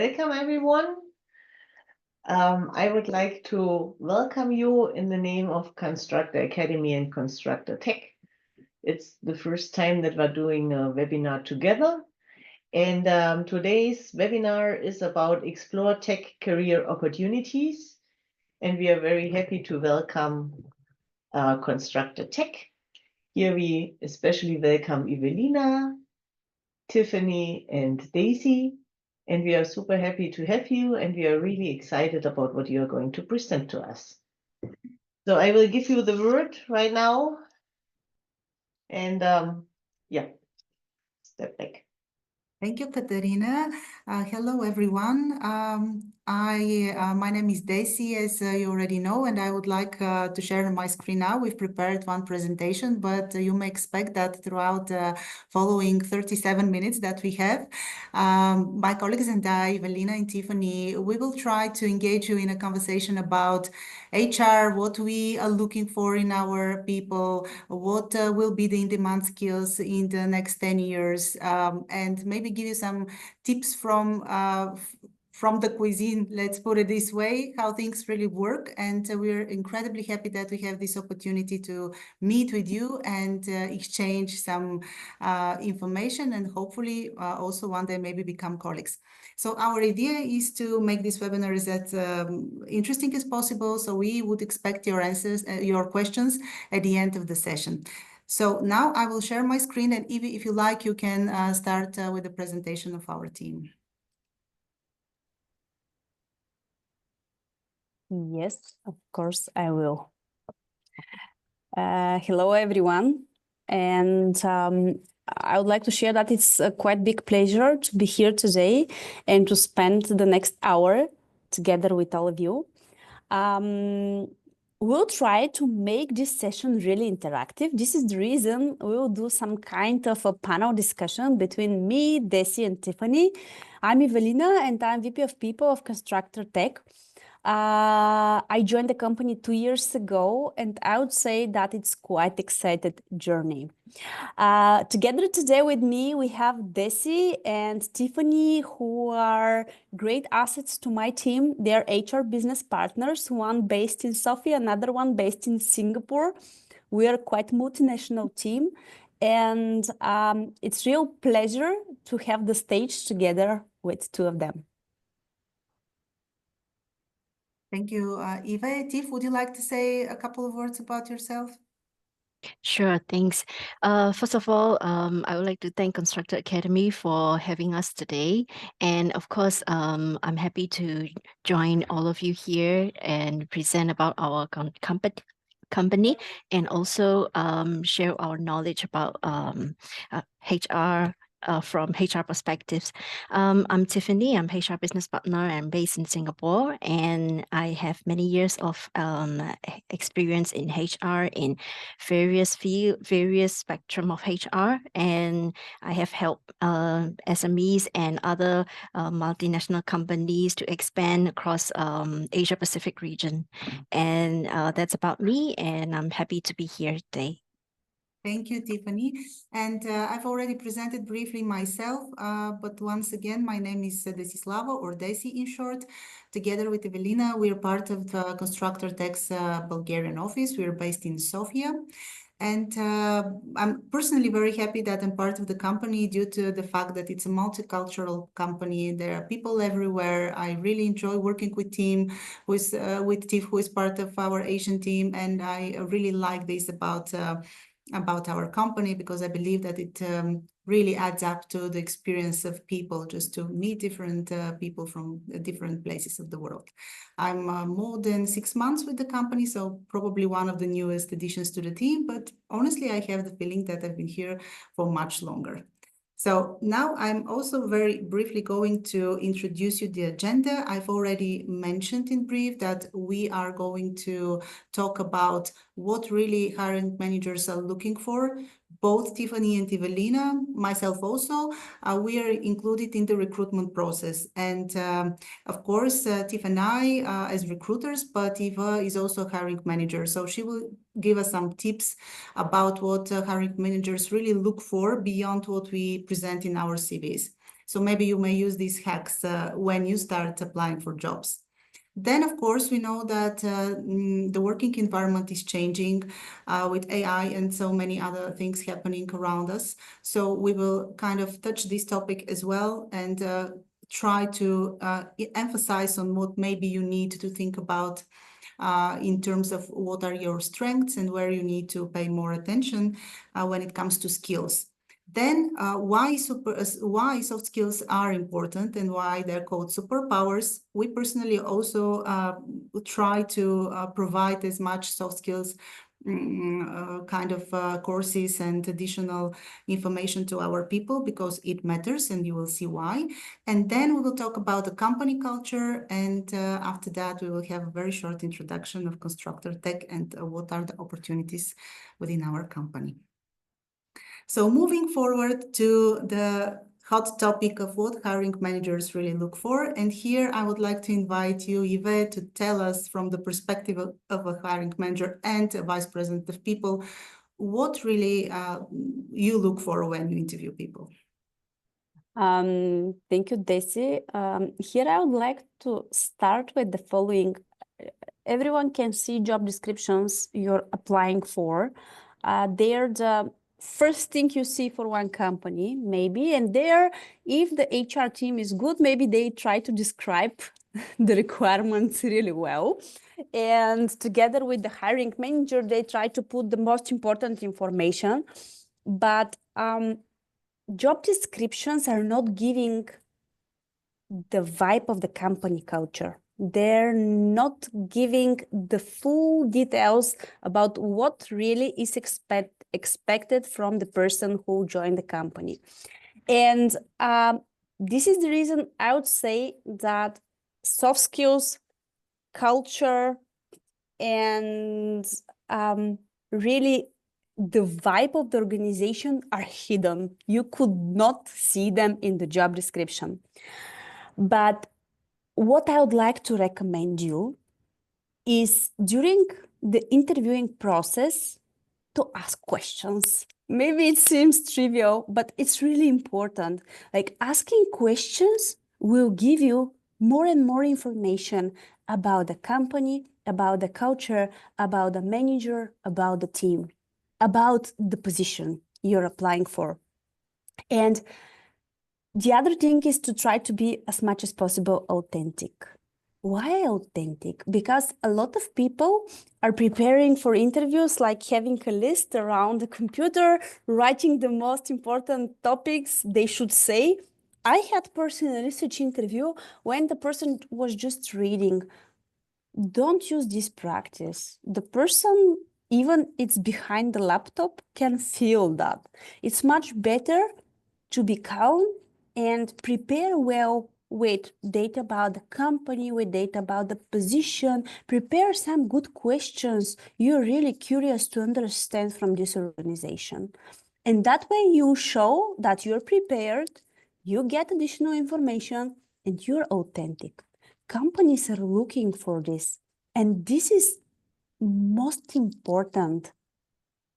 Welcome, everyone. I would like to welcome you in the name of Constructor Academy and Constructor Tech. It's the first time that we're doing a webinar together. And today's webinar is about Explore Tech Career Opportunities. And we are very happy to welcome Constructor Tech. Here we especially welcome Evelina, Tiffany, and Daisy. And we are super happy to have you, and we are really excited about what you are going to present to us. So I will give you the word right now. And yeah, step back. Thank you, Katarina. Hello, everyone. My name is Daisy, as you already know, and I would like to share my screen now. We've prepared one presentation, but you may expect that throughout the following 37 minutes that we have, my colleagues and I, Evelina and Tiffany, we will try to engage you in a conversation about HR, what we are looking for in our people, what will be the in-demand skills in the next 10 years, and maybe give you some tips from the cuisine, let's put it this way, how things really work. And we're incredibly happy that we have this opportunity to meet with you and exchange some information, and hopefully also one day maybe become colleagues. So our idea is to make this webinar as interesting as possible. So we would expect your answers, your questions at the end of the session. So now I will share my screen, and if you like, you can start with the presentation of our team. Yes, of course I will. Hello, everyone. And I would like to share that it's a quite big pleasure to be here today and to spend the next hour together with all of you. We'll try to make this session really interactive. This is the reason we'll do some kind of a panel discussion between me, Desi, and Tiffany. I'm Evelina, and I'm VP of People of Constructor Tech. I joined the company 2 years ago, and I would say that it's quite exciting journey. Together today with me, we have Desi and Tiffany, who are great assets to my team. They're HR business partners, one based in Sofia, another one based in Singapore. We are quite multinational team, and it's real pleasure to have the stage together with two of them. Thank you, Eva. Tiff, would you like to say a couple of words about yourself? Sure, thanks. First of all, I would like to thank Constructor Academy for having us today. And of course, I'm happy to join all of you here and present about our company and also share our knowledge about HR from HR perspectives. I'm Tiffany. I'm HR business partner. I'm based in Singapore, and I have many years of experience in HR in various field, various spectrum of HR, and I have helped SMEs and other multinational companies to expand across Asia Pacific region. And that's about me, and I'm happy to be here today. Thank you, Tiffany. And I've already presented briefly myself, but once again, my name is Desislava, or Desi in short. Together with Evelina, we're part of the Constructor Tech's Bulgarian office. We're based in Sofia. And I'm personally very happy that I'm part of the company due to the fact that it's a multicultural company. There are people everywhere. I really enjoy working with team, with Tiff, who is part of our Asian team. And I really like this about our company, because I believe that it really adds up to the experience of people, just to meet different people from different places of the world. I'm more than 6 months with the company, so probably one of the newest additions to the team, but honestly, I have the feeling that I've been here for much longer. So now I'm also very briefly going to introduce you the agenda. I've already mentioned in brief that we are going to talk about what really hiring managers are looking for. Both Tiffany and Evelina, myself also, we are included in the recruitment process. And of course, Tiff and I as recruiters, but Eva is also a hiring manager. So she will give us some tips about what hiring managers really look for beyond what we present in our CVs. So maybe you may use these hacks when you start applying for jobs. Then, of course, we know that the working environment is changing with AI and so many other things happening around us. So we will kind of touch this topic as well and try to emphasize on what maybe you need to think about in terms of what are your strengths and where you need to pay more attention when it comes to skills. Then why soft skills are important and why they're called superpowers. We personally also try to provide as much soft skills kind of courses and additional information to our people because it matters, and you will see why. And then we will talk about the company culture, and after that we will have a very short introduction of Constructor Tech and what are the opportunities within our company. So moving forward to the hot topic of what hiring managers really look for. And here I would like to invite you, Yvette, to tell us from the perspective of a hiring manager and a vice president of people, what really you look for when you interview people. Thank you, Desi. Here I would like to start with the following. Everyone can see job descriptions you're applying for. They're the first thing you see for one company, maybe. And there, if the HR team is good, maybe they try to describe the requirements really well. And together with the hiring manager, they try to put the most important information. But job descriptions are not giving the vibe of the company culture. They're not giving the full details about what really is expected from the person who joined the company. And this is the reason I would say that soft skills, culture, and really the vibe of the organization are hidden. You could not see them in the job description. But what I would like to recommend you is during the interviewing process to ask questions. Maybe it seems trivial, but it's really important. Like asking questions will give you more and more information about the company, about the culture, about the manager, about the team, about the position you're applying for. And the other thing is to try to be as much as possible authentic. Why authentic? Because a lot of people are preparing for interviews like having a list around the computer, writing the most important topics they should say. I had personal research interview when the person was just reading. Don't use this practice. The person, even it's behind the laptop, can feel that. It's much better to be calm and prepare well with data about the company, with data about the position, prepare some good questions you're really curious to understand from this organization. And that way you show that you're prepared, you get additional information, and you're authentic. Companies are looking for this. And this is most important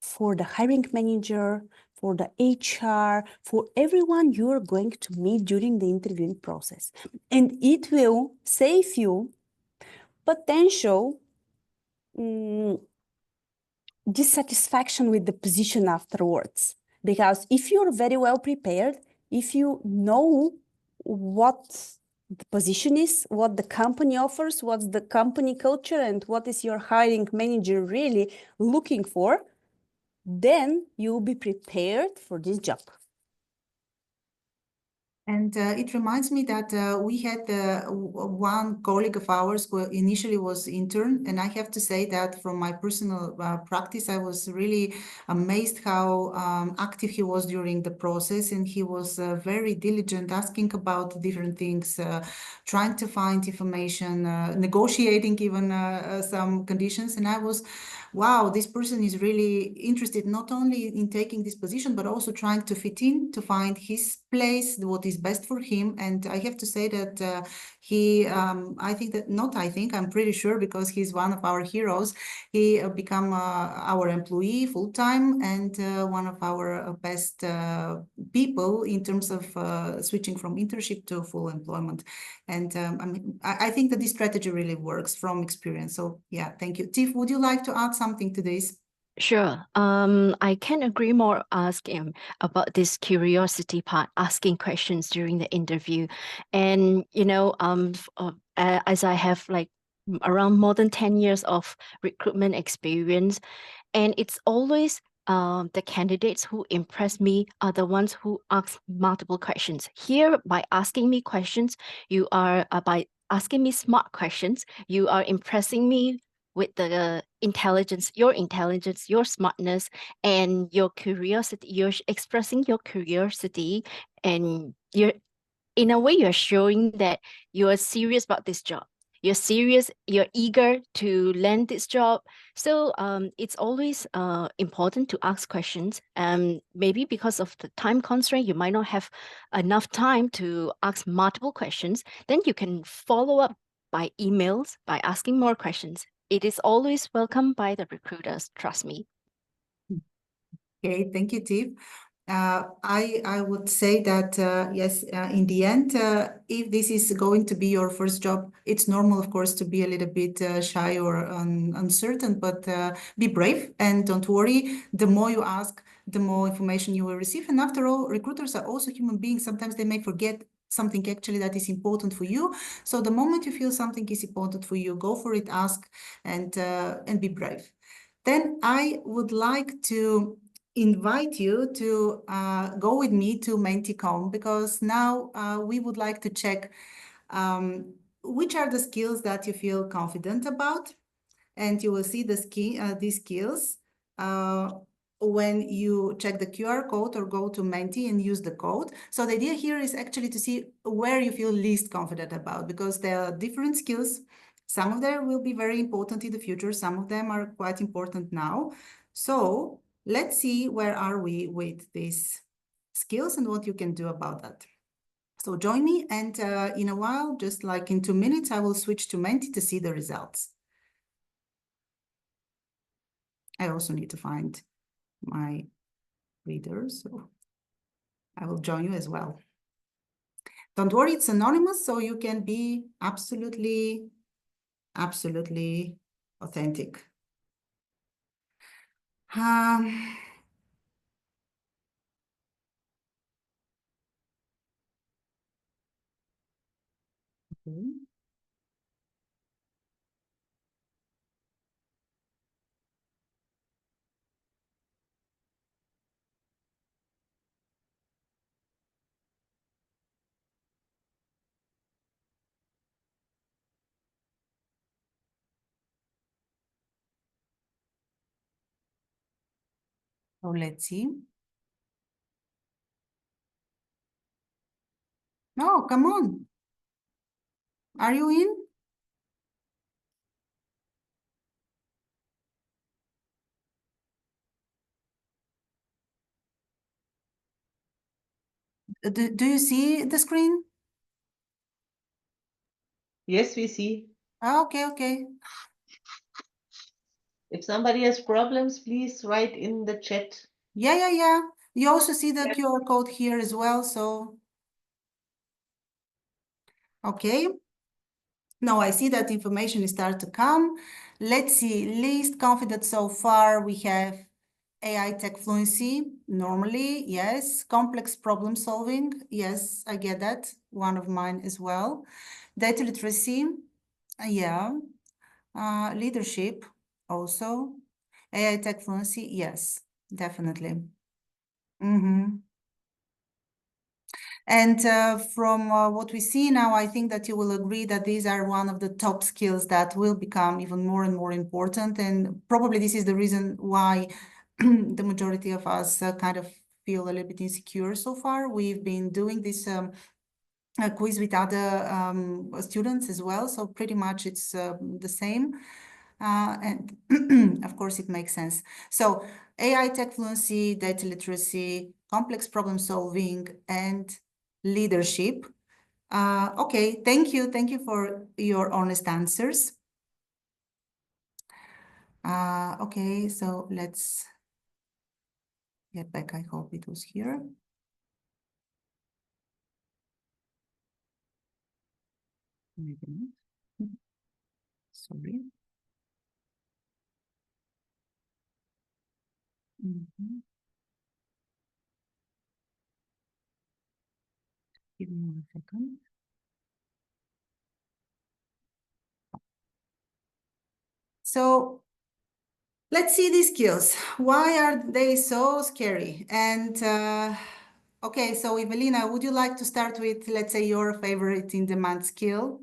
for the hiring manager, for the HR, for everyone you're going to meet during the interviewing process. And it will save you potential dissatisfaction with the position afterwards. Because if you're very well prepared, if you know what the position is, what the company offers, what's the company culture, and what is your hiring manager really looking for, then you'll be prepared for this job. And it reminds me that we had one colleague of ours who initially was intern, and I have to say that from my personal practice, I was really amazed how active he was during the process, and he was very diligent, asking about different things, trying to find information, negotiating even some conditions, and I was, wow, this person is really interested not only in taking this position, but also trying to fit in, to find his place, what is best for him. And I have to say that I'm pretty sure, because he's one of our heroes. He become our employee full-time, and one of our best people in terms of switching from internship to full employment. And I think that this strategy really works from experience. So yeah, thank you. Tiff, would you like to add something to this? Sure. I can agree more asking about this curiosity part, asking questions during the interview. And, as I have like around more than 10 years of recruitment experience, and it's always the candidates who impress me are the ones who ask multiple questions. Here, by asking me questions, by asking me smart questions, you are impressing me with the intelligence, your smartness, and your curiosity. You're expressing your curiosity, and in a way, you're showing that you're serious about this job. You're serious, you're eager to land this job. So it's always important to ask questions. Maybe because of the time constraint, you might not have enough time to ask multiple questions. Then you can follow up by emails, by asking more questions. It is always welcomed by the recruiters, trust me. Okay, thank you, Tiff. I would say that yes, in the end, if this is going to be your first job, it's normal, of course, to be a little bit shy or uncertain, but be brave and don't worry. The more you ask, the more information you will receive. And after all, recruiters are also human beings. Sometimes they may forget something actually that is important for you. So the moment you feel something is important for you, go for it, ask, and be brave. Then I would like to invite you to go with me to Menticom, because now we would like to check which are the skills that you feel confident about, and you will see these skills when you check the QR code or go to Menti and use the code. So the idea here is actually to see where you feel least confident about, because there are different skills. Some of them will be very important in the future. Some of them are quite important now. So let's see where are we with these skills and what you can do about that. So join me, and in a while, just like in 2 minutes, I will switch to Menti to see the results. I also need to find my reader, so I will join you as well. Don't worry, it's anonymous, so you can be absolutely authentic. Okay. So let's see. No, come on. Are you in? Do you see the screen? Yes, we see. Okay, okay. If somebody has problems, please write in the chat. Yeah. You also see the QR code here as well, so. Okay. Now I see that information is start to come. Let's see, least confident so far we have AI tech fluency, normally, yes. Complex problem solving, yes, I get that. One of mine as well. Data literacy, yeah. Leadership, also. AI tech fluency, yes, definitely. And from what we see now, I think that you will agree that these are one of the top skills that will become even more and more important. And probably this is the reason why the majority of us kind of feel a little bit insecure so far. We've been doing this quiz with other students as well. So pretty much it's the same. And of course, it makes sense. So AI tech fluency, data literacy, complex problem solving, and leadership. Okay, thank you. Thank you for your honest answers. Okay, so let's get back. I hope it was here. Maybe not. Sorry. Mhm. Give me 1 second. So let's see these skills. Why are they so scary? And okay, so Evelina, would you like to start with, let's say, your favorite in-demand skill?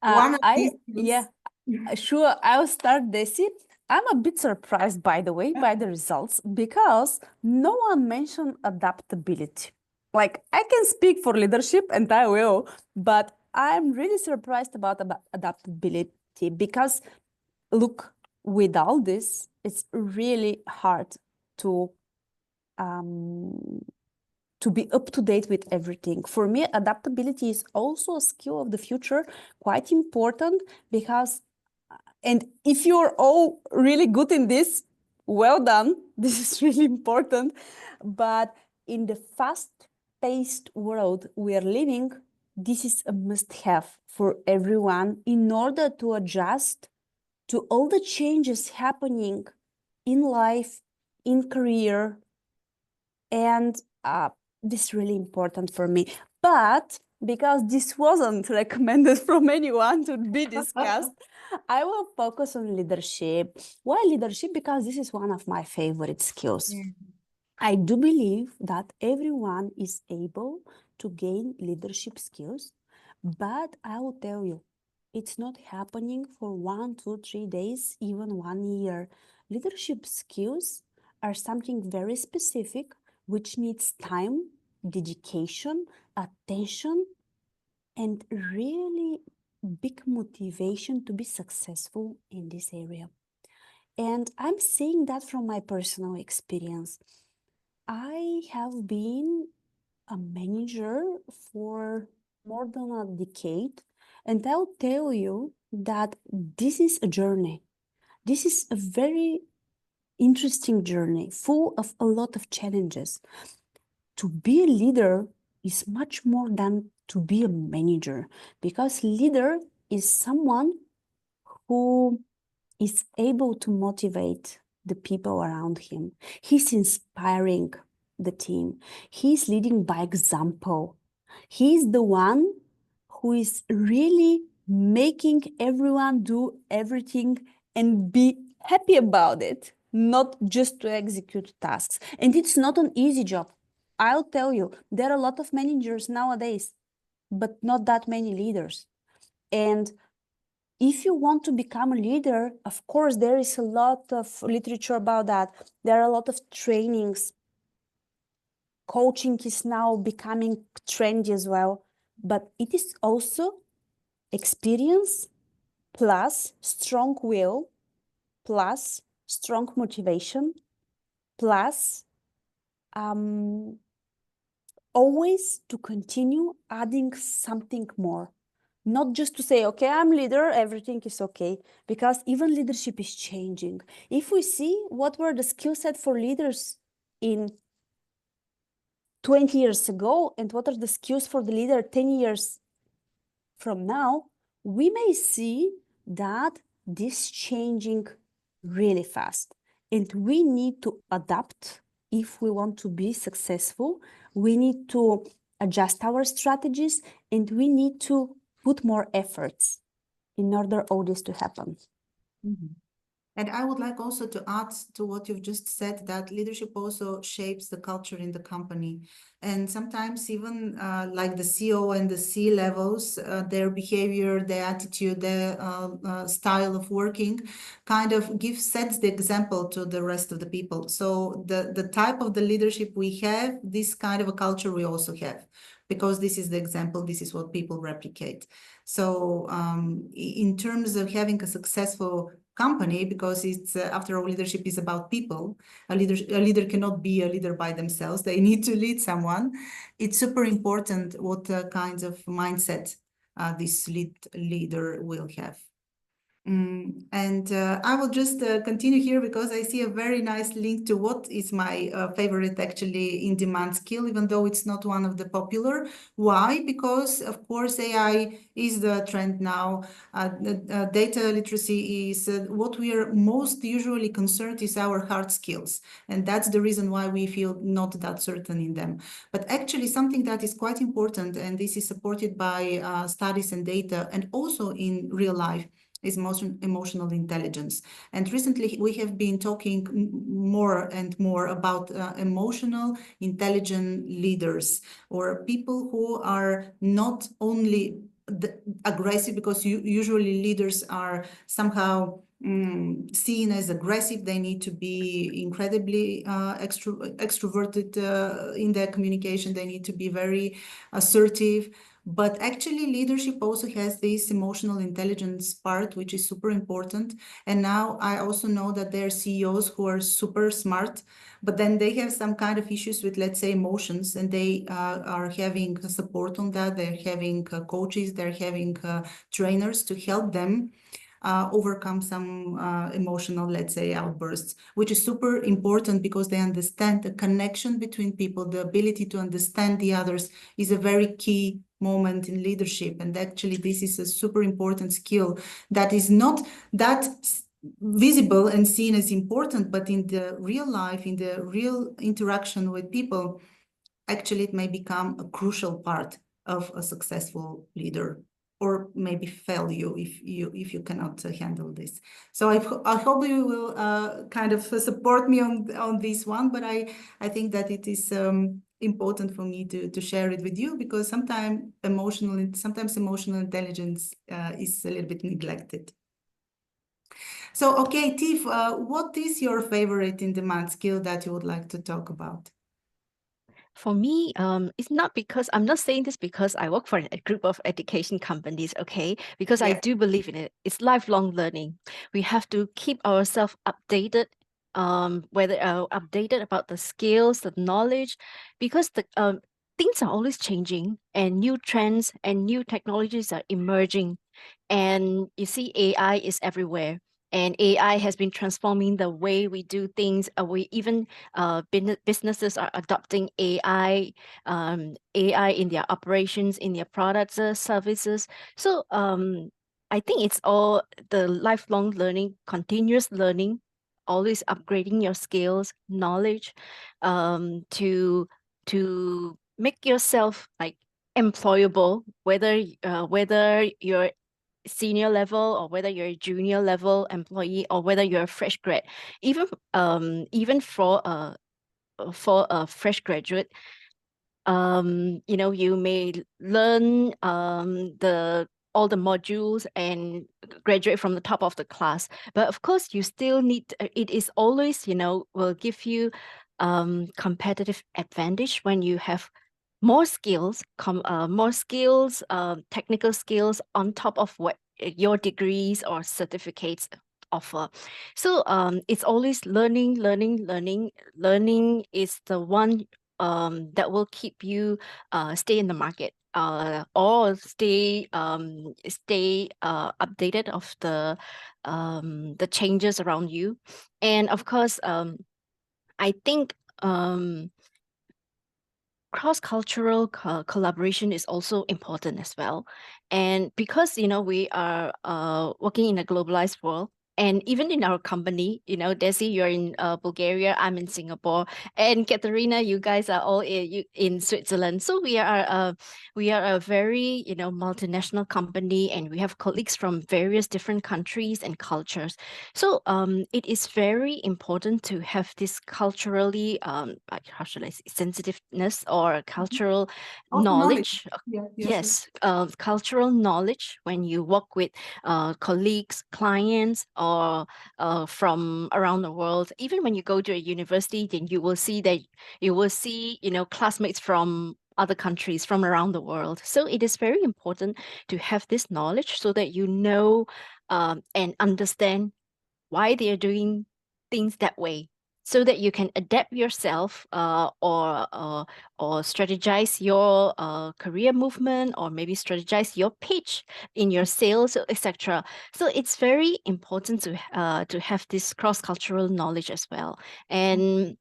One of these Yeah, skills. sure. I'll start, Desi. I'm a bit surprised, by the way, by the results because no one mentioned adaptability. Like, I can speak for leadership and I will, but I'm really surprised about adaptability because, look, without this, it's really hard to um, to be up to date with everything. For me, adaptability is also a skill of the future, quite important because, and if you're all really good in this, well done. This is really important. But in the fast-paced world we are living, this is a must-have for everyone in order to adjust to all the changes happening in life, in career, and this is really important for me. But because this wasn't recommended from anyone to be discussed, I will focus on leadership. Why leadership? Because this is one of my favorite skills. Yeah. I do believe that everyone is able to gain leadership skills, but I will tell you, it's not happening for 1, 2, 3 days, even 1 year. Leadership skills are something very specific, which needs time, dedication, attention, and really big motivation to be successful in this area. And I'm saying that from my personal experience. I have been a manager for more than a decade, and I'll tell you that this is a journey. This is a very interesting journey, full of a lot of challenges. To be a leader is much more than to be a manager, because leader is someone who is able to motivate the people around him. He's inspiring the team. He's leading by example. He's the one who is really making everyone do everything and be happy about it, not just to execute tasks. And it's not an easy job. I'll tell you, there are a lot of managers nowadays, but not that many leaders. And if you want to become a leader, of course, there is a lot of literature about that. There are a lot of trainings. Coaching is now becoming trendy as well, but it is also experience plus strong will plus strong motivation plus always to continue adding something more. Not just to say, okay, I'm leader, everything is okay, because even leadership is changing. If we see what were the skill set for leaders in 20 years ago and what are the skills for the leader 10 years from now, we may see that this changing really fast. And we need to adapt if we want to be successful. We need to adjust our strategies and we need to put more efforts in order all this to happen. Mhm. And I would like also to add to what you've just said, that leadership also shapes the culture in the company. And sometimes even like the CEO and the C levels, their behavior, their attitude, their style of working kind of sets the example to the rest of the people. So the type of the leadership we have, this kind of a culture we also have, because this is the example, this is what people replicate. So in terms of having a successful company, because it's after all, leadership is about people. A leader cannot be a leader by themselves. They need to lead someone. It's super important what kinds of mindset this leader will have. And I will just continue here because I see a very nice link to what is my favorite actually in-demand skill, even though it's not one of the popular. Why? Because of course AI is the trend now. Data literacy is what we are most usually concerned is our hard skills. And that's the reason why we feel not that certain in them. But actually something that is quite important, and this is supported by studies and data, and also in real life, is emotional intelligence. And recently we have been talking more and more about emotional intelligent leaders, or people who are not only aggressive, because usually leaders are somehow seen as aggressive. They need to be incredibly extroverted in their communication. They need to be very assertive. But actually, leadership also has this emotional intelligence part, which is super important. And now I also know that there are CEOs who are super smart, but then they have some kind of issues with, let's say, emotions, and they are having support on that. They're having coaches, they're having trainers to help them overcome some emotional, let's say, outbursts, which is super important because they understand the connection between people. The ability to understand the others is a very key moment in leadership. And actually, this is a super important skill that is not that visible and seen as important, but in the real life, in the real interaction with people, actually it may become a crucial part of a successful leader, or maybe fail you if you cannot handle this. So I hope you will kind of support me on this one, but I think that it is important for me to share it with you, because sometimes emotional intelligence is a little bit neglected. So, okay, Tiff, what is your favorite in-demand skill that you would like to talk about? For me, it's not because I'm not saying this because I work for a group of education companies, okay? Because I Yes. do believe in it. It's lifelong learning. We have to keep ourselves updated, whether updated about the skills, the knowledge, because the things are always changing, and new trends and new technologies are emerging. And you see, AI is everywhere. And AI has been transforming the way we do things. We even businesses are adopting AI in their operations, in their products, services. So I think it's all the lifelong learning, continuous learning, always upgrading your skills, knowledge, to make yourself like employable, whether you're senior level or whether you're a junior level employee or whether you're a fresh grad. Even for a fresh graduate, you may learn all the modules and graduate from the top of the class, but of course you still need it is always will give you competitive advantage when you have more skills, technical skills on top of what your degrees or certificates offer. So it's always learning. Learning is the one that will keep you stay in the market, or stay updated of the changes around you. And of course, I think cross-cultural collaboration is also important as well. And because we are working in a globalized world, and even in our company, Desi, you're in Bulgaria, I'm in Singapore, and Katerina, you guys are all in Switzerland. So we are a very multinational company, and we have colleagues from various different countries and cultures. So it is very important to have this culturally like, how should I say, sensitiveness or cultural Also knowledge. Yeah, Yes, cultural knowledge when you work with colleagues, clients, or from around the world. Even when you go to a university, then you will see classmates from other countries from around the world. So it is very important to have this knowledge so that you know and understand why they are doing things that way, so that you can adapt yourself, or strategize your career movement, or maybe strategize your pitch in your sales, etc. So it's very important to have this cross-cultural knowledge as well. And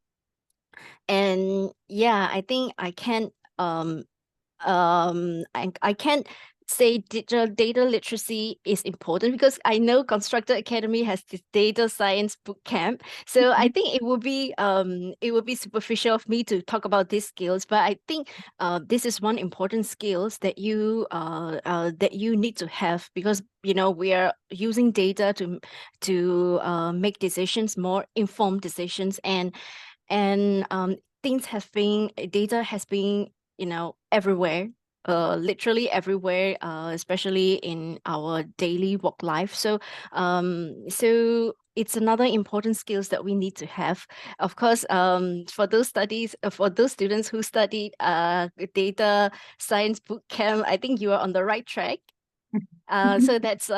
yeah, I think I can't say digital data literacy is important, because I know Constructor Academy has this data science boot camp. So I think it would be superficial of me to talk about these skills, but I think this is one important skills that you need to have, because we are using data to make decisions, more informed decisions, and data has been everywhere, literally everywhere, especially in our daily work life. So it's another important skills that we need to have. Of course, for those students who studied data science boot camp, I think you are on the right track. So that's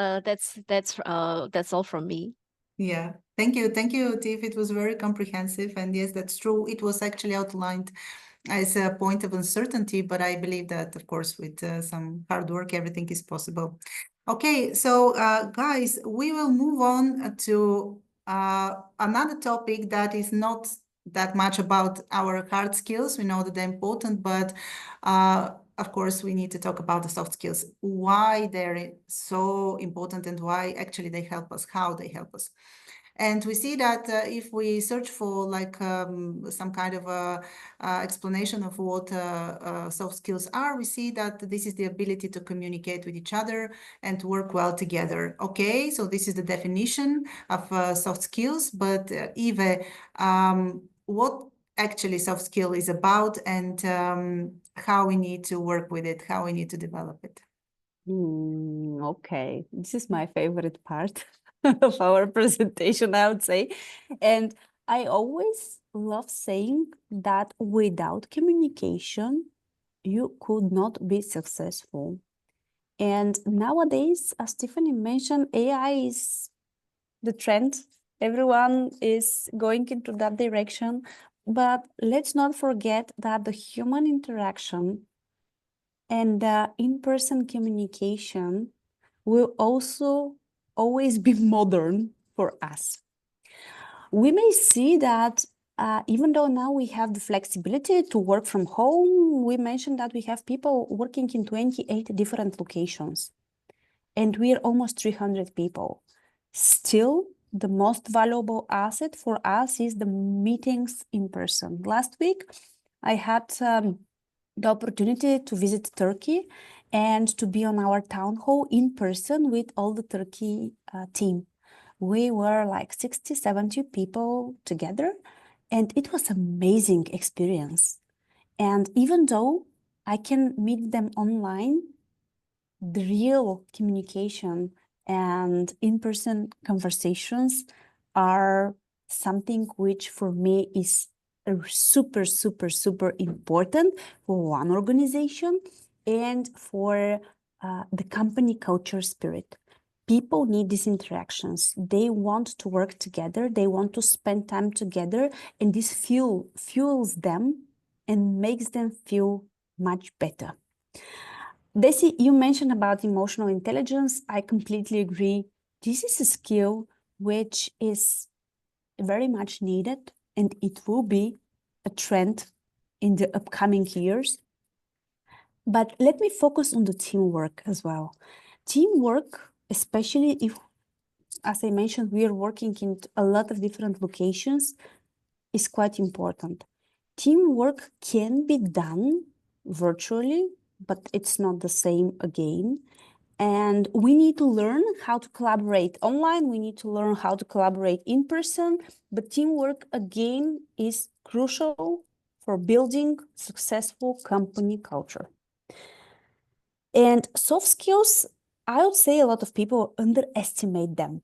all from me. Yeah, thank you, Tiff. It was very comprehensive, and yes, that's true. It was actually outlined as a point of uncertainty, but I believe that, of course, with some hard work, everything is possible. Okay, so guys, we will move on to another topic that is not that much about our hard skills. We know that they're important, but of course, we need to talk about the soft skills, why they're so important and why actually they help us, how they help us. And we see that if we search for like some kind of explanation of what soft skills are, we see that this is the ability to communicate with each other and to work well together. Okay, so this is the definition of soft skills. But Eve, what actually soft skill is about, and how we need to work with it, how we need to develop it? Okay, this is my favorite part of our presentation, I would say. And I always love saying that without communication, you could not be successful. And nowadays, as Tiffany mentioned, AI is the trend. Everyone is going into that direction. But let's not forget that the human interaction and the in-person communication will also always be modern for us. We may see that even though now we have the flexibility to work from home, we mentioned that we have people working in 28 different locations, and we're almost 300 people. Still, the most valuable asset for us is the meetings in person. Last week, I had the opportunity to visit Turkey and to be on our town hall in person with all the Turkey team. We were like 60, 70 people together, and it was an amazing experience. And even though I can meet them online, the real communication and in-person conversations are something which for me is super, super, super important for one organization and for the company culture spirit. People need these interactions. They want to work together. They want to spend time together, and this fuels them and makes them feel much better. Desi, you mentioned about emotional intelligence. I completely agree. This is a skill which is very much needed, and it will be a trend in the upcoming years. But let me focus on the teamwork as well. Teamwork, especially if, as I mentioned, we are working in a lot of different locations, is quite important. Teamwork can be done virtually, but it's not the same again. And we need to learn how to collaborate online. We need to learn how to collaborate in person. But teamwork, again, is crucial for building successful company culture. And soft skills, I would say a lot of people underestimate them.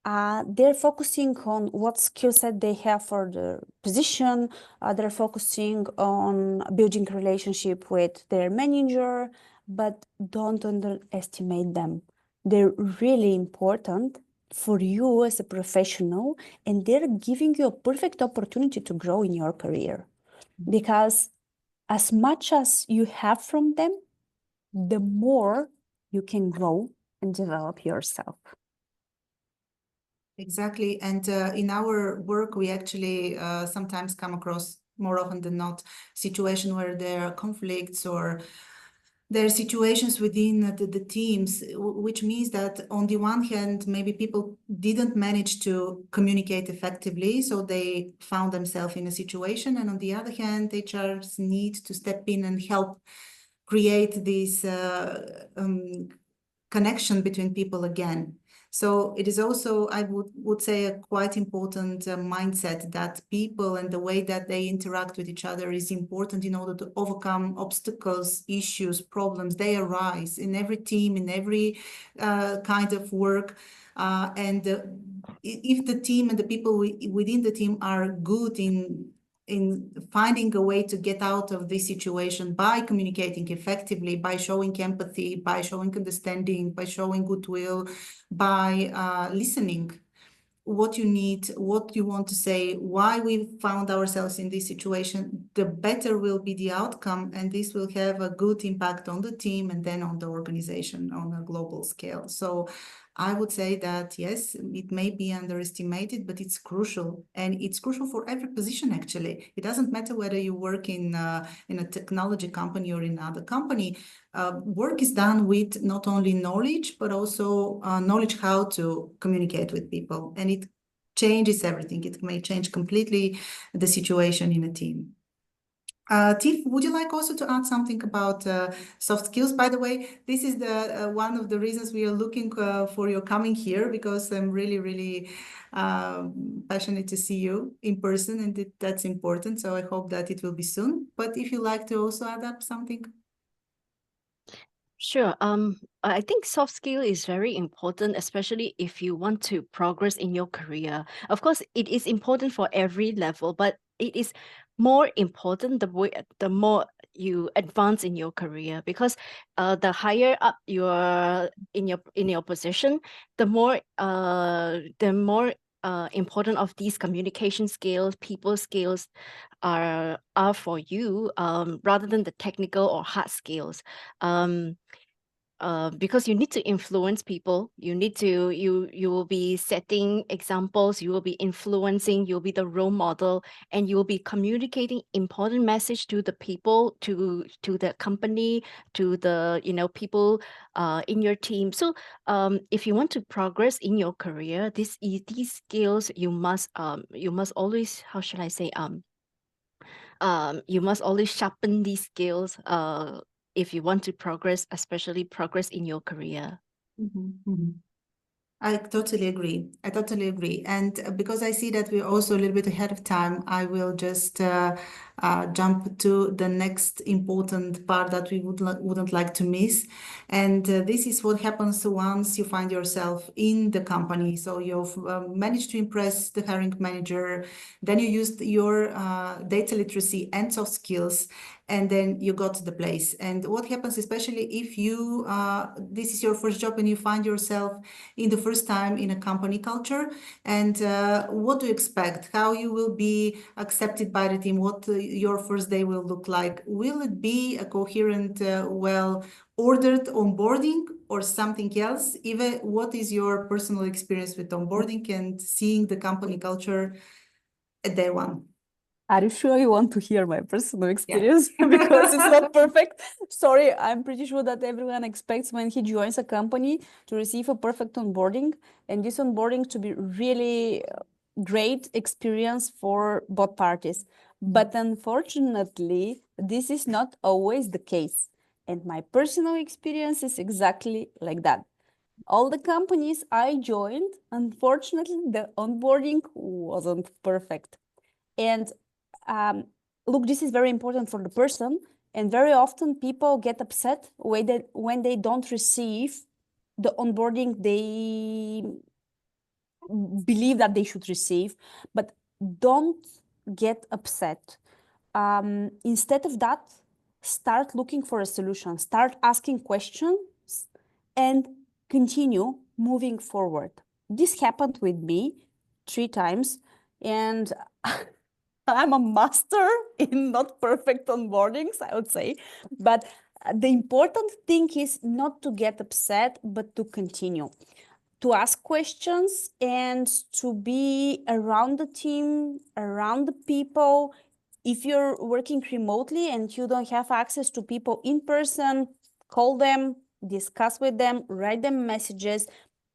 They're focusing on what skill set they have for the position. They're focusing on building a relationship with their manager, but don't underestimate them. They're really important, for you as a professional, and they're giving you a perfect opportunity to grow in your career. Because as much as you have from them, the more you can grow and develop yourself. Exactly. And in our work, we actually sometimes come across, more often than not, situation where there are conflicts or there are situations within the teams, which means that on the one hand, maybe people didn't manage to communicate effectively, so they found themselves in a situation. And on the other hand, HRs need to step in and help create this connection between people again. So it is also, I would say, a quite important mindset that people and the way that they interact with each other is important in order to overcome obstacles, issues, problems. They arise in every team, in every kind of work. If the team and the people within the team are good in finding a way to get out of this situation by communicating effectively, by showing empathy, by showing understanding, by showing goodwill, by listening what you need, what you want to say, why we found ourselves in this situation, the better will be the outcome, and this will have a good impact on the team and then on the organization on a global scale. So I would say that, yes, it may be underestimated, but it's crucial. And it's crucial for every position, actually. It doesn't matter whether you work in a technology company or in another company. Work is done with not only knowledge, but also knowledge how to communicate with people. And it changes everything. It may change completely the situation in a team. Tiff, would you like also to add something about soft skills? By the way, this is the one of the reasons we are looking for your coming here, because I'm really, really passionate to see you in person, and that's important. So I hope that it will be soon. But if you like to also add up something. Sure. I think soft skill is very important, especially if you want to progress in your career. Of course, it is important for every level, but it is more important the more you advance in your career, because the higher up you are in your position, the more important of these communication skills, people skills are for you, rather than the technical or hard skills. Because you need to influence people, you will be setting examples, you will be influencing, you'll be the role model, and you will be communicating important message to the people, to the company, to the people in your team. So if you want to progress in your career, these skills you must always, how should I say, you must always sharpen these skills if you want to progress, especially progress in your career. I totally agree. I totally agree. And because I see that we're also a little bit ahead of time, I will just jump to the next important part that we wouldn't like to miss. And this is what happens once you find yourself in the company. So you've managed to impress the hiring manager, then you used your data literacy and soft skills, and then you got to the place. And what happens, especially if you, this is your first job and you find yourself in the first time in a company culture, and what do you expect? How you will be accepted by the team? What your first day will look like? Will it be a coherent, well-ordered onboarding or something else? Even what is your personal experience with onboarding and seeing the company culture at day one? Are you sure you want to hear my personal experience? Because it's not perfect. Sorry, I'm pretty sure that everyone expects when he joins a company to receive a perfect onboarding, and this onboarding to be really great experience for both parties. But unfortunately, this is not always the case. And my personal experience is exactly like that. All the companies I joined, unfortunately, the onboarding wasn't perfect. And look, this is very important for the person. And very often people get upset when they don't receive the onboarding they believe that they should receive. But don't get upset. Instead of that, start looking for a solution, start asking questions, and continue moving forward. this happened with me 3 times, and I'm a master in not perfect onboardings, I would say. But the important thing is not to get upset, but to continue, to ask questions and to be around the team, around the people. If you're working remotely and you don't have access to people in person, call them, discuss with them, write them messages.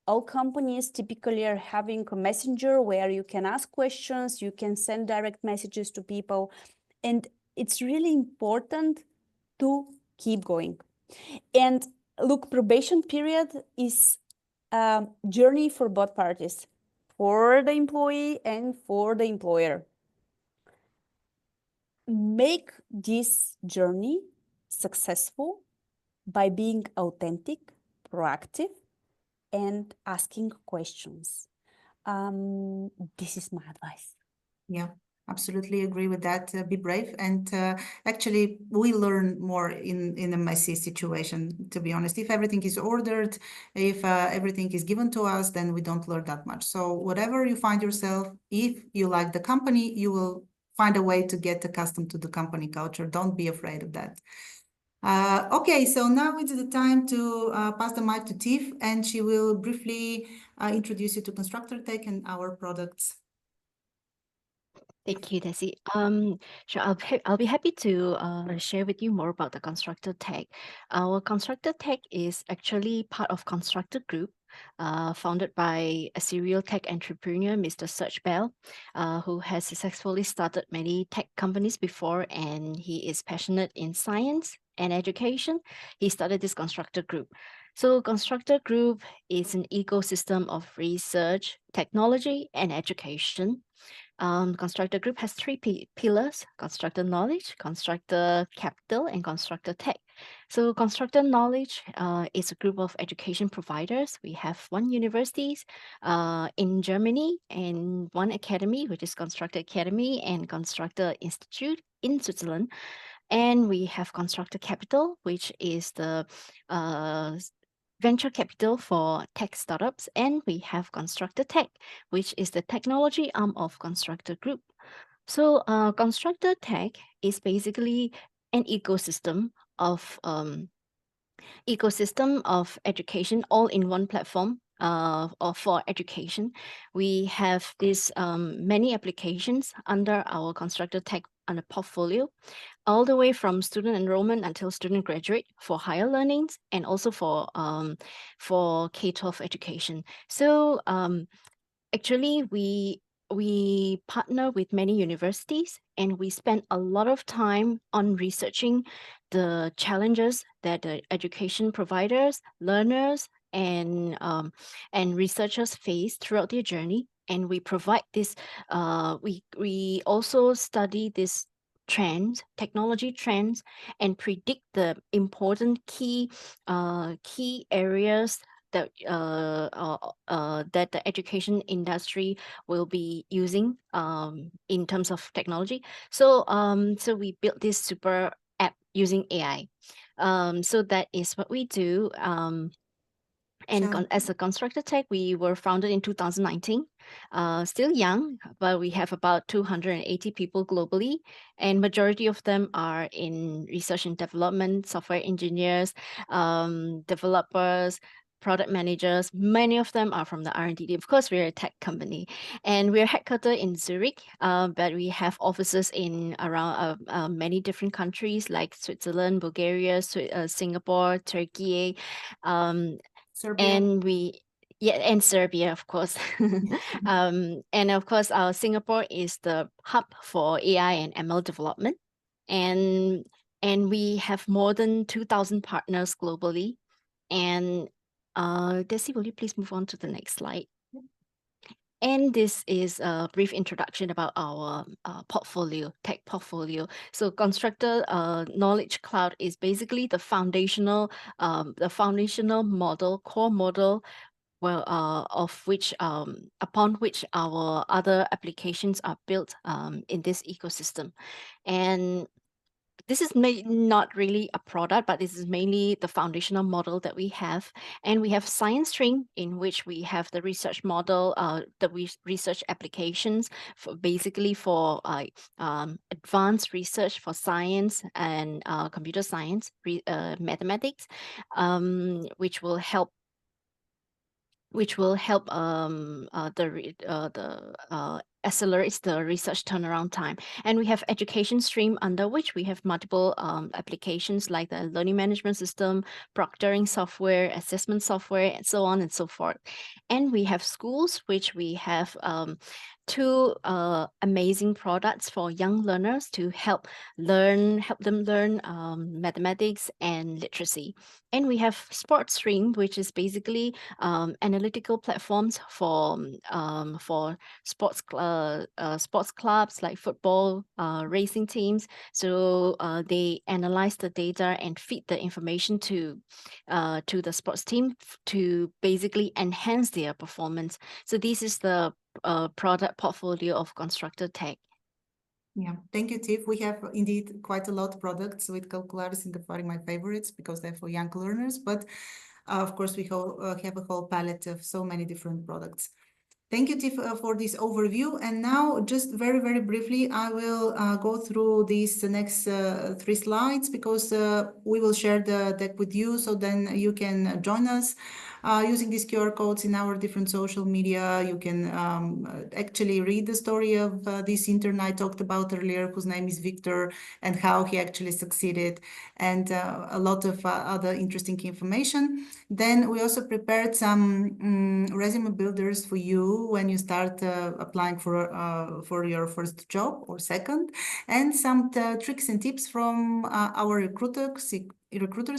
All companies typically are having a messenger where you can ask questions, you can send direct messages to people, and it's really important to keep going. And look, probation period is a journey for both parties, for the employee and for the employer. Make this journey successful by being authentic, proactive, and asking questions. This is my advice. Yeah, absolutely agree with that. Be brave. And actually, we learn more in a messy situation, to be honest. If everything is ordered, if everything is given to us, then we don't learn that much. So whatever you find yourself, if you like the company, you will find a way to get accustomed to the company culture. Don't be afraid of that. Okay, so now it's the time to pass the mic to Tiff, and she will briefly introduce you to Constructor Tech and our products. Thank you, Desi. Sure, I'll be happy to share with you more about the Constructor Tech. Our Constructor Tech is actually part of Constructor Group, founded by a serial tech entrepreneur, Mr. Serge Bell, who has successfully started many tech companies before, and he is passionate in science and education. He started this Constructor Group. So Constructor Group is an ecosystem of research, technology, and education. Constructor Group has three pillars: Constructor Knowledge, Constructor Capital, and Constructor Tech. So Constructor Knowledge is a group of education providers. We have one university in Germany and one academy, which is Constructor Academy and Constructor Institute in Switzerland. And we have Constructor Capital, which is the venture capital for tech startups, and we have Constructor Tech, which is the technology arm of Constructor Group. So Constructor Tech is basically an ecosystem of education all in one platform or for education. We have these many applications under our Constructor Tech under portfolio, all the way from student enrollment until student graduate for higher learnings, and also for K-12 education. So actually, we partner with many universities, and we spend a lot of time on researching the challenges that the education providers, learners, and researchers face throughout their journey. And we provide this. We also study this trends, technology trends, and predict the important key areas that that the education industry will be using in terms of technology. So so we built this super app using AI. So that is what we do. And Sure. as a Constructor Tech, we were founded in 2019. Still young, but we have about 280 people globally, and majority of them are in research and development, software engineers, developers, product managers. Many of them are from the R&D. Of course, we're a tech company, and we're headquartered in Zurich, but we have offices in around many different countries like Switzerland, Bulgaria, Singapore, Turkey, Serbia. and and Serbia, of course. And of course, Singapore is the hub for AI and ML development. And we have more than 2,000 partners globally. And Desi, will you please move on to the next slide? And this is a brief introduction about our portfolio, tech portfolio. So Constructor Knowledge Cloud is basically the foundational model, core model, well, of which upon which our other applications are built in this ecosystem. And this is not really a product, but this is mainly the foundational model that we have. And we have science stream, in which we have the research model, the research applications for basically for advanced research for science and computer science, mathematics, which will help accelerates the research turnaround time. And we have education stream, under which we have multiple applications like the learning management system, proctoring software, assessment software, and so on and so forth. And we have schools, which we have two amazing products for young learners to help them learn mathematics and literacy. And we have sports stream, which is basically analytical platforms for sports clubs like football, racing teams. So they analyze the data and feed the information to the sports team to basically enhance their performance. So this is the product portfolio of Constructor Tech. Yeah, thank you, Tiff. We have indeed quite a lot of products with Calcularis and Gafari, my favorites, because they're for young learners. But of course, we have a whole palette of so many different products. Thank you, Tiff, for this overview. And now, just very, very briefly, I will go through these next 3 slides, because we will share the deck with you, so then you can join us using these QR codes in our different social media. You can actually read the story of this intern I talked about earlier, whose name is Victor, and how he actually succeeded, and a lot of other interesting information. Then we also prepared some resume builders for you when you start applying for your first job or second, and some tricks and tips from our recruiters,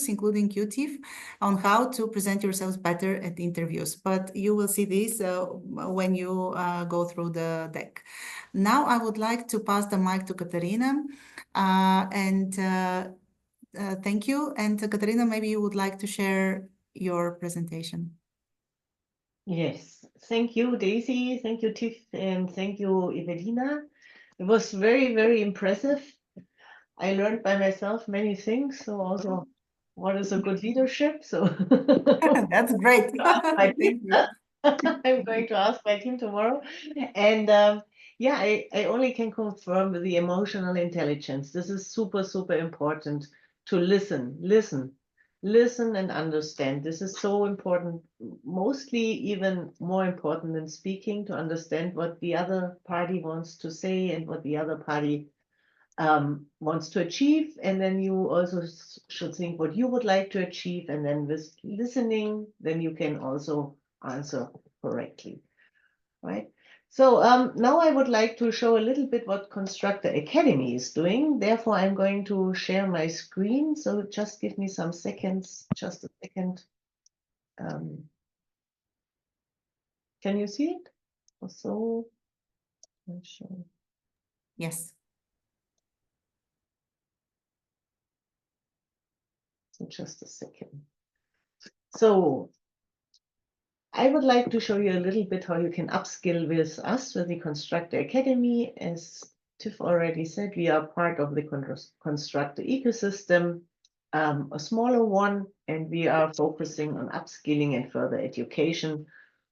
including QTIF, on how to present yourselves better at interviews. But you will see this when you go through the deck. Now I would like to pass the mic to Katarina, and thank you. And Katarina, maybe you would like to share your presentation. Yes, thank you, Daisy. Thank you, Tiff, and thank you, Evelina. It was very, very impressive. I learned by myself many things, so also what is a good leadership. So That's great. my Thank you. I'm going to ask my team tomorrow. And yeah, I only can confirm with the emotional intelligence. This is super, super important to listen and understand. This is so important, mostly even more important than speaking, to understand what the other party wants to say and what the other party wants to achieve. And then you also should think what you would like to achieve. And then with listening, then you can also answer correctly, right? So now I would like to show a little bit what Constructor Academy is doing. Therefore, I'm going to share my screen. So just give me some seconds, just a second. Can you see it? Also, Yes. so just a second. So I would like to show you a little bit how you can upskill with us with the Constructor Academy. As Tiff already said, we are part of the Constructor ecosystem, a smaller one, and we are focusing on upskilling and further education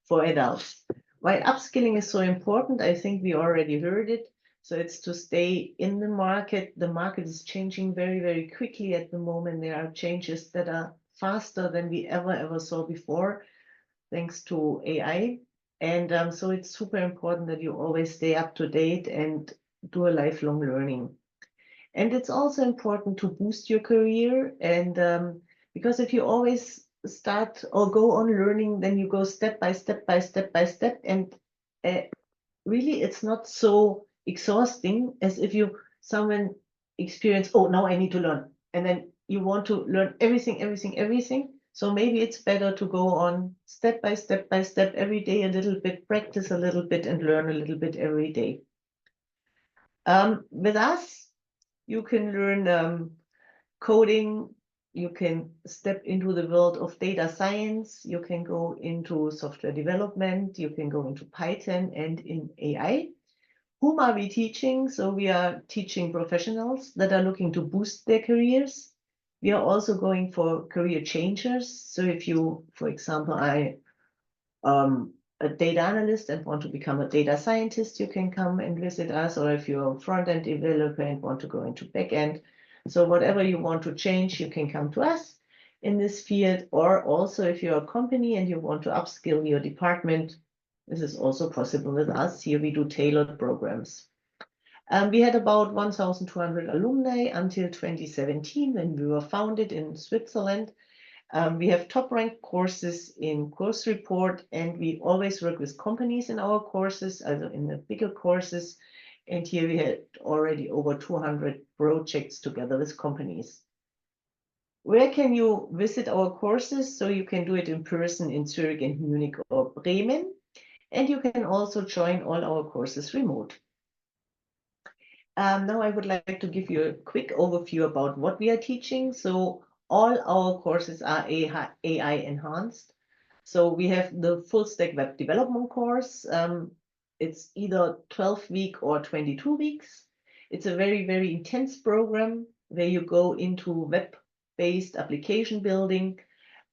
for adults. Why upskilling is so important, I think we already heard it. So it's to stay in the market. The market is changing very, very quickly at the moment. There are changes that are faster than we ever saw before, thanks to AI. And so it's super important that you always stay up to date and do a lifelong learning. And it's also important to boost your career. And because if you always start or go on learning, then you go step by step by step by step. And really, it's not so exhausting as if someone experience, oh, now I need to learn. And then you want to learn everything. So maybe it's better to go on step by step by step every day, a little bit, practice a little bit, and learn a little bit every day. With us, you can learn coding, you can step into the world of data science, you can go into software development, you can go into Python and in AI. whom are we teaching? So we are teaching professionals that are looking to boost their careers. We are also going for career changers. So if you, for example, a data analyst and want to become a data scientist, you can come and visit us. Or if you're a front-end developer and want to go into back-end, so whatever you want to change, you can come to us in this field. Or also if you're a company and you want to upskill your department, this is also possible with us. Here we do tailored programs. We had about 1,200 alumni until 2017 when we were founded in Switzerland. We have top-ranked courses in course report, and we always work with companies in our courses, also in the bigger courses. And here we had already over 200 projects together with companies. Where can you visit our courses? So you can do it in person in Zurich and Munich or Bremen. And you can also join all our courses remote. Now I would like to give you a quick overview about what we are teaching. So all our courses are AI enhanced. So we have the full stack web development course. It's either 12-week or 22 weeks. It's a very, very intense program where you go into web-based application building.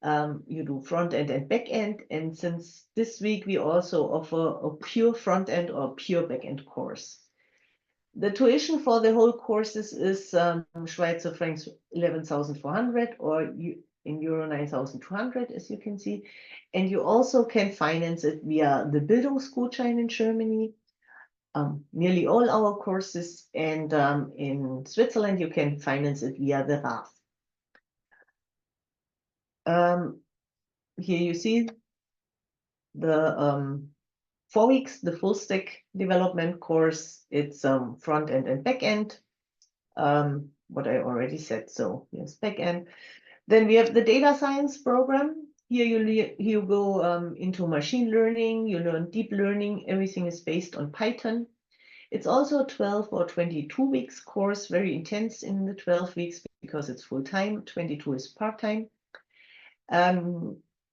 You do front end and back end. And since this week, we also offer a pure front end or pure back end course. The tuition for the whole courses is Schweizer francs 11,400 or in euro 9,200, as you can see. And you also can finance it via the Bildungsgutschein in Germany. Nearly all our courses, and in Switzerland, you can finance it via the RAF. Here you see the 4 weeks, the full stack development course. It's front end and back end. What I already said. So yes, back end. Then we have the data science program. Here you go into machine learning. You learn deep learning. Everything is based on Python. It's also a 12 or 22 weeks course, very intense in the 12 weeks because it's full time. 22 is part time.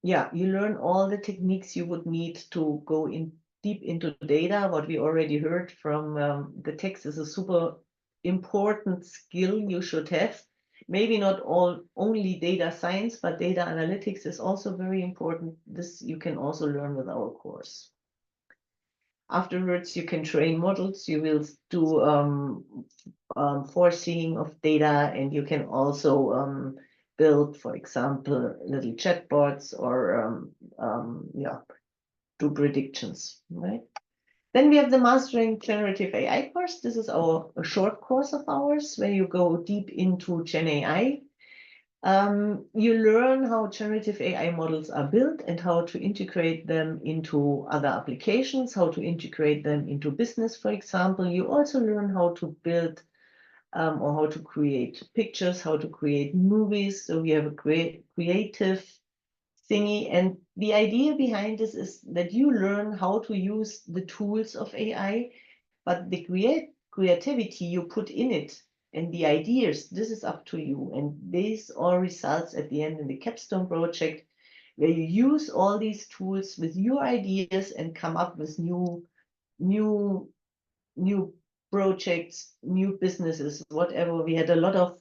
Yeah, you learn all the techniques you would need to go in deep into data. What we already heard from the text is a super important skill you should have. Maybe not only data science, but data analytics is also very important. This you can also learn with our course. Afterwards, you can train models. You will do foreseeing of data, and you can also build, for example, little chatbots or do predictions, right? Then we have the Mastering Generative AI course. This is a short course of ours where you go deep into Gen AI. You learn how generative AI models are built and how to integrate them into other applications, how to integrate them into business, for example. You also learn how to build or how to create pictures, how to create movies. So we have a great creative thingy. And the idea behind this is that you learn how to use the tools of AI, but the creativity you put in it and the ideas, this is up to you. And this all results at the end in the capstone project, where you use all these tools with your ideas and come up with new projects, new businesses, whatever. We had a lot of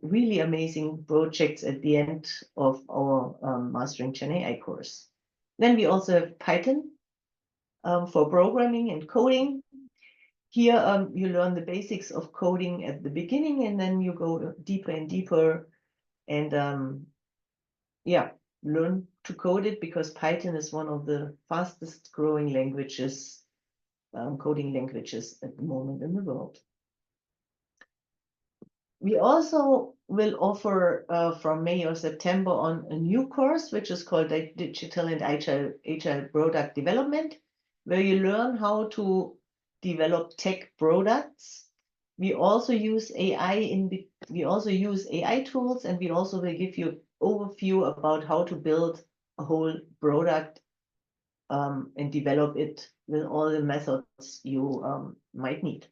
really amazing projects at the end of our Mastering Gen AI course. Then we also have Python for programming and coding. Here you learn the basics of coding at the beginning, and then you go deeper and deeper and yeah, learn to code it, because Python is one of the fastest growing languages, coding languages at the moment in the world. We also will offer from May or September on a new course, which is called Digital and Agile Product Development, where you learn how to develop tech products. We also use AI tools, and we also will give you an overview about how to build a whole product and develop it with all the methods you might need.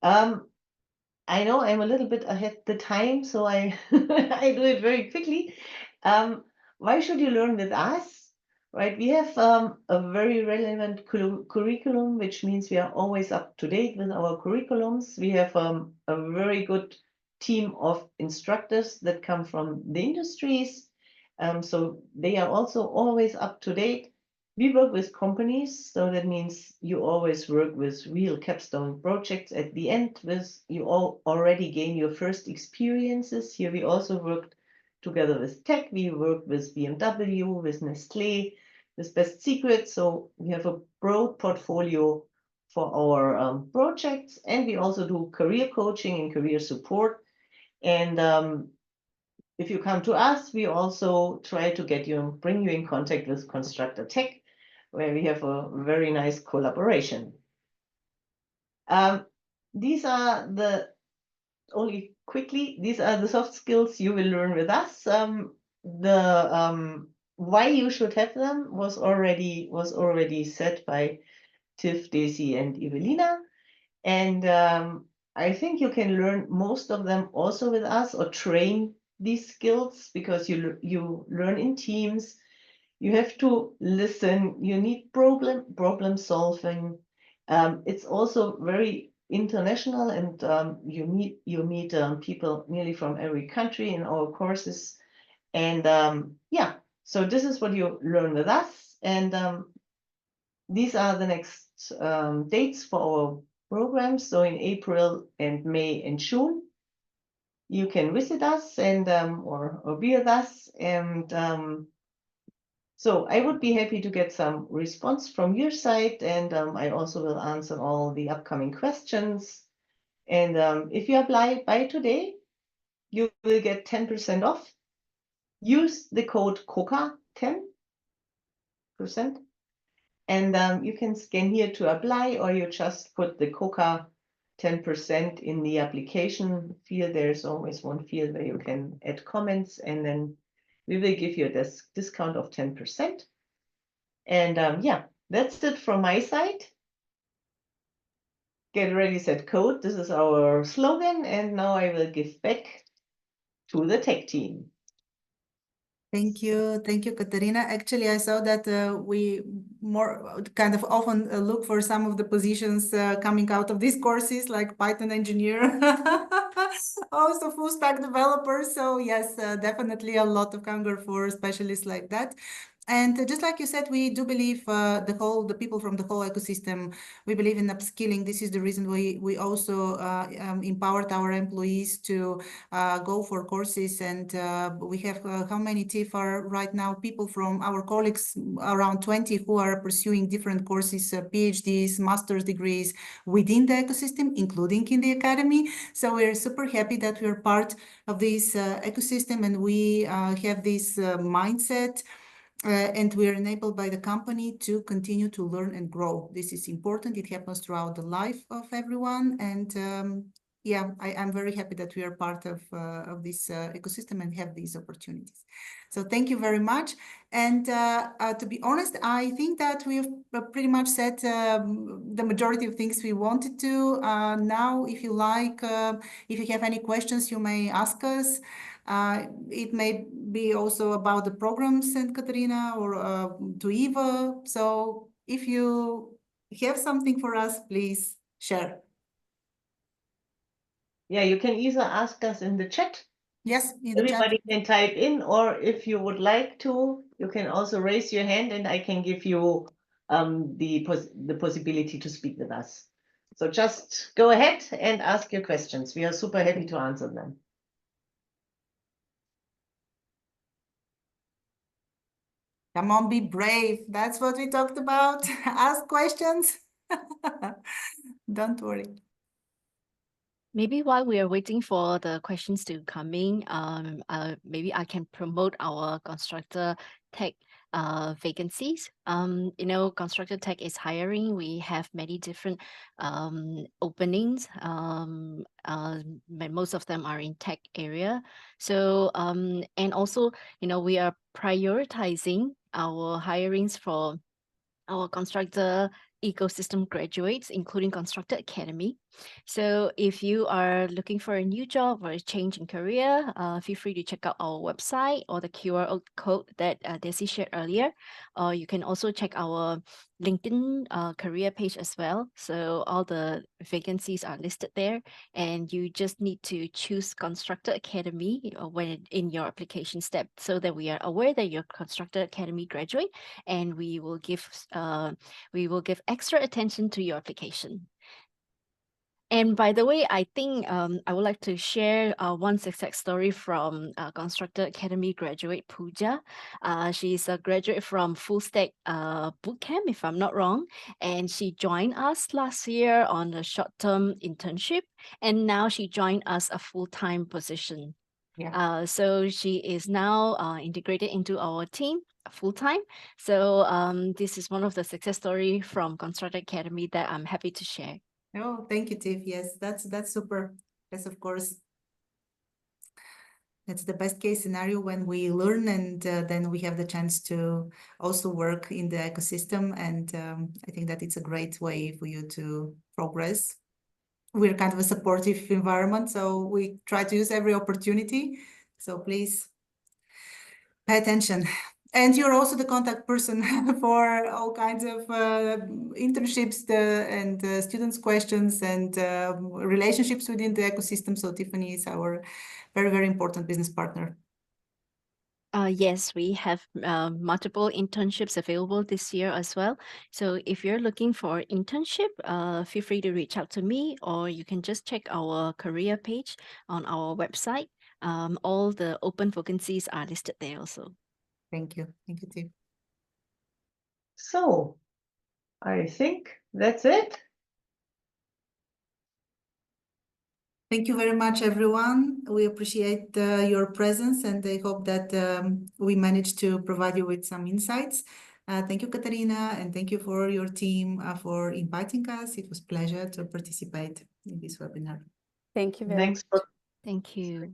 I know I'm a little bit ahead the time, so I I do it very quickly. Why should you learn with us? right? We have a very relevant curriculum, which means we are always up to date with our curriculums. We have a very good team of instructors that come from the industries. So they are also always up to date. We work with companies, so that means you always work with real capstone projects at the end. With you all already gain your first experiences. Here we also worked together with tech. We work with BMW, with Nestle, with Best Secret. So we have a broad portfolio for our projects, and we also do career coaching and career support. And if you come to us, we also try to bring you in contact with Constructor Tech, where we have a very nice collaboration. These are the these are the soft skills you will learn with us. Why you should have them was already said by Tiff, Daisy, and Evelina. And I think you can learn most of them also with us, or train these skills, because you learn in teams. You have to listen. You need problem solving. It's also very international, and you meet people nearly from every country in our courses. And yeah, so this is what you learn with us. And these are the next dates for our programs. So in April and May and June, you can visit us and or be with us. And so I would be happy to get some response from your side, and I also will answer all the upcoming questions. And if you apply by today, you will get 10% off. Use the code COCA 10%. And you can scan here to apply, or you just put the COCA 10% in the application field. There's always one field where you can add comments, and then we will give you a discount of 10%. And yeah, that's it from my side. Get ready, set code. This is our slogan. And now I will give back to the tech team. Thank you, Katarina. Actually, I saw that we more kind of often look for some of the positions coming out of these courses, like Python engineer, also full stack developer. So yes, definitely a lot of hunger for specialists like that. And just like you said, we do believe the people from the whole ecosystem, we believe in upskilling. This is the reason we also empowered our employees to go for courses. And we have how many TIF are right now? People from our colleagues, around 20, who are pursuing different courses, PhDs, master's degrees within the ecosystem, including in the academy. So we're super happy that we're part of this ecosystem, and we have this mindset. And we are enabled by the company to continue to learn and grow. This is important. It happens throughout the life of everyone. And yeah, I'm very happy that we are part of this ecosystem and have these opportunities. So thank you very much. And to be honest, I think that we've pretty much said the majority of things we wanted to. Now, if you like, if you have any questions, you may ask us. It may be also about the programs, and Katarina, or to Eva. So if you have something for us, please share. Yeah, you can either ask us in the chat. Yes, in the chat. Everybody can type in, or if you would like to, you can also raise your hand, and I can give you the possibility to speak with us. So just go ahead and ask your questions. We are super happy to answer them. Come on, be brave. That's what we talked about. Ask questions. Don't worry. Maybe while we are waiting for the questions to come in, maybe I can promote our Constructor Tech vacancies. You know, Constructor Tech is hiring. We have many different openings. Most of them are in tech area. So and also, you know, we are prioritizing our hirings for our constructor ecosystem graduates, including Constructor Academy. So if you are looking for a new job or a change in career, feel free to check out our website or the QR code that Desi shared earlier. Or you can also check our LinkedIn career page as well. So all the vacancies are listed there, and you just need to choose Constructor Academy when in your application step, so that we are aware that you're Constructor Academy graduate, and we will give extra attention to your application. And by the way, I think I would like to share one success story from Constructor Academy graduate Pooja. She's a graduate from Full Stack Bootcamp, if I'm not wrong, and she joined us last year on a short-term internship, and now she joined us a full-time position. Yeah. So she is now integrated into our team full-time. So this is one of the success story from Constructor Academy that I'm happy to share. Oh, thank you, Tiff. Yes, that's super. Yes, of course. That's the best case scenario when we learn, and then we have the chance to also work in the ecosystem. And I think that it's a great way for you to progress. We're kind of a supportive environment, so we try to use every opportunity. So please pay attention. And you're also the contact person for all kinds of internships and students' questions and relationships within the ecosystem. So Tiffany is our very, very important business partner. Yes, we have multiple internships available this year as well. So if you're looking for internship, feel free to reach out to me, or you can just check our career page on our website. All the open vacancies are listed there also. Thank you. Thank you, Tiff. So I think that's it. Thank you very much, everyone. We appreciate your presence, and I hope that we managed to provide you with some insights. Thank you, Katarina, and thank you for your team for inviting us. It was a pleasure to participate in this webinar. Thank you very Thanks much. for, Thank you.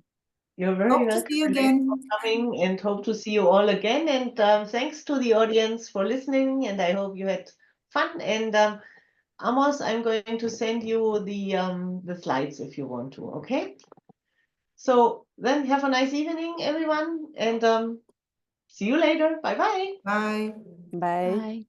you're very Hope to welcome. see you and thanks again. for coming, and hope to see you all again. And thanks to the audience for listening. And I hope you had fun. And Amos, I'm going to send you the slides if you want to. Okay. So then have a nice evening, everyone, and see you later. Bye bye. Bye. Bye. Bye.